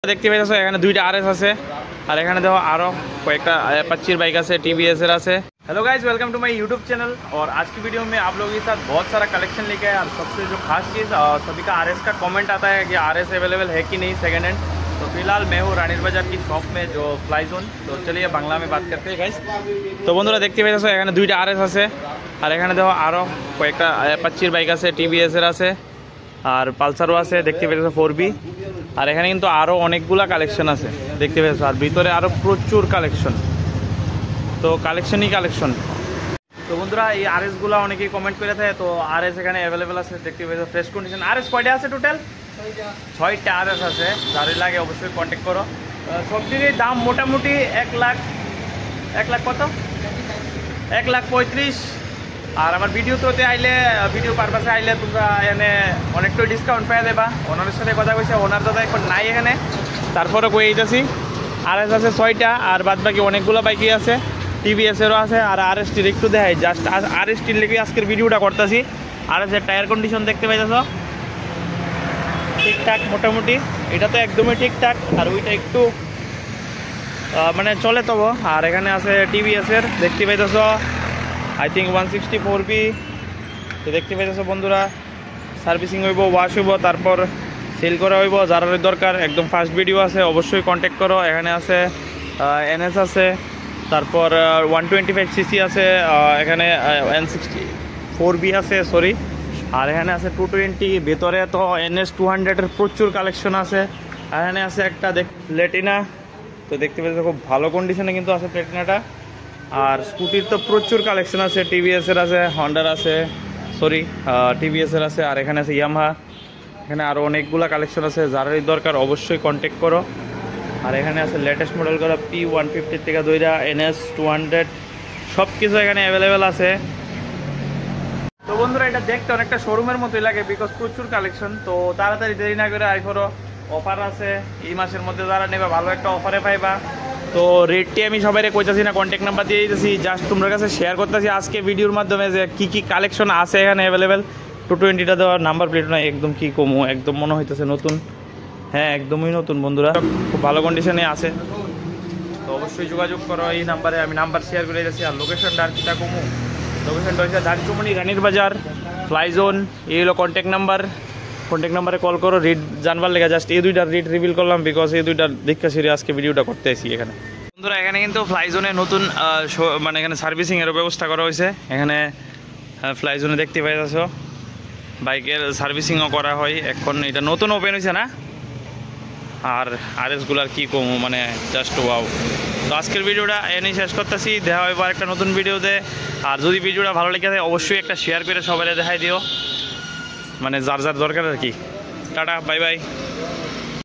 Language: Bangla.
দেখতে পাইছো এখানে দুইটা আরএস আছে আর এখানে দেখো আরো কয়েকটা अपाचे बाइक আছে टीवीएस আছে। Hello guys, welcome to my YouTube channel. और आज की वीडियो में आप लोगों के साथ बहुत सारा कलेक्शन लेके आए। और सबसे जो खास चीज़ सभी का आरएस का कमेंट आता है कि आरएस अवेलेबल है कि नहीं सेकंड हैंड। तो फिलहाल मैं हूँ रानीर बाजार की शॉप में जो फ्लाई जोन। तो चलिए बांग्ला में बात करते हैं गाइस। तो बंधुरा देखते पाइছো এখানে দুইটা আরএস আছে আর এখানে দেখো আরো কয়েকটা अपाचे बाइक আছে टीवीएस আছে আর পালসারও আছে দেখতে পাইছো 4B। আর এখানে কিন্তু আরো অনেকগুলা কালেকশন আছে দেখতে পাচ্ছ আর ভিতরে আরো প্রচুর কালেকশন। তো কালেকশনই কালেকশন। তো বন্ধুরা এই আরএস গুলা অনেকেই কমেন্ট করে থাকে। তো আরএস এখানে অ্যাভেলেবেল আছে দেখতে পাচ্ছ ফ্রেশ কন্ডিশন। আরএস কয়টা আছে টোটাল? 6টা আরএস আছে। যাদের লাগে অবশ্যই কন্ট্যাক্ট করো। সবজির দাম মোটামুটি 1 লাখ কত 1,35,000। আর আমার ভিডিও তোতে আইলে ভিডিও পারপাসে আইলে তোমরা এখানে অনেকটাই ডিসকাউন্ট পেয়ে দেবা। ওনারের সাথে কথা কইছে, ওনার দাদা এখন নাই এখানে, তারপরে কই এইতাছি। আরএস আছে 6টা আর বাদ বাকি অনেকগুলো বাইকই আছে, টিভিএসেরও আছে। আর আরএসটির একটু দেখাই, জাস্ট আরএসটির লেগে আজকের ভিডিওটা করতেছি। আরএসের টায়ার কন্ডিশন দেখতে পাইতেছ ঠিকঠাক মোটামুটি, এটা তো একদমই ঠিকঠাক আর ওইটা একটু মানে চলে তবু। আর এখানে আছে টিভিএসের দেখতে পাইতেছ आई थिंक 164B। তো দেখতে পাইতেছো বন্ধুরা সার্ভিসিং হইব, ওয়াশ হইব, তারপর সেল করা হইব। যার দরকার একদম ফার্স্ট ভিডিও আছে, অবশ্যই কন্ট্যাক্ট করো। এখানে আছে এনএস আছে, তারপর 125cc আছে, এখানে N64B আছে সরি। আর এখানে আছে 220, ভেতরে তো NS 200-এর প্রচুর কালেকশন আছে। এখানে আছে একটা প্লেটিনা। তো দেখতে পাচ্ছ খুব ভালো কন্ডিশনে কিন্তু আছে প্লেটিনাটা। আর স্কুটির তো প্রচুর কালেকশন আছে, টিভিএসের আছে, হন্ডার আছে সরি টিভিএসের আছে। আর এখানে আছে ইয়ামাহা। এখানে আরও অনেকগুলো কালেকশন আছে, যারারই দরকার অবশ্যই কন্ট্যাক্ট করো। আর এখানে আছে লেটেস্ট মডেল করা P150 থেকে দইরা NS 200 সব কিছু এখানে অ্যাভেলেবেল আছে। তো বন্ধুরা এটা দেখতে অনেকটা শোরুমের মতোই লাগে, বিকজ প্রচুর কালেকশন। তো তাড়াতাড়ি দেরি না করে আই করো, অফার আছে এই মাসের মধ্যে, যারা নেবে ভালো একটা অফারে পাইবা। তো রেটটি আমি সবাই কইতাছি না, কন্ট্যাক্ট নাম্বার দিয়ে দিতেছি, জাস্ট তোমার কাছে শেয়ার করতেছি আজকে ভিডিওর মাধ্যমে যে কী কালেকশন আছে এখানে অ্যাভেলেবেল। 220টা দেওয়ার নাম্বার প্লেট না, একদম কি কমু, একদম মনে হইতেছে নতুন। হ্যাঁ একদমই নতুন বন্ধুরা, খুব ভালো কন্ডিশনে আছে। তো অবশ্যই যোগাযোগ করো এই নাম্বারে, আমি নাম্বার শেয়ার করে দিয়েছি। আর লোকেশনটা আর কিটা কমু, লোকেশনটা হচ্ছে দানচুমনি রানীর বাজার ফ্লাই জোন। এই হলো কন্ট্যাক্ট নাম্বারে কল করো। রেট জানবার লেগে জাস্ট এই দুইটার রেট রিভিল করলাম, বিকজ এই দুইটার দীক্ষা সিরিয়া আজকে ভিডিওটা করতে আসি এখানে। বন্ধুরা এখানে কিন্তু ফ্লাই জোনে নতুন মানে এখানে সার্ভিসিংয়েরও ব্যবস্থা করা হয়েছে। এখানে ফ্লাই জোনে দেখতে পাইতেছ বাইকের সার্ভিসিংও করা হয় এখন, এটা নতুন ওপেন হয়েছে না। আর আরএসগুলার কী কমু, মানে জাস্ট ওয়াও। তো আজকের ভিডিওটা এনেই শেষ করতেছি, দেখা হয় একটা নতুন ভিডিওতে। আর যদি ভিডিওটা ভালো লেগে থাকে অবশ্যই একটা শেয়ার করে সবাই দেখাই দিও, মানে যার যার দরকার আর কি। Tata, bye bye.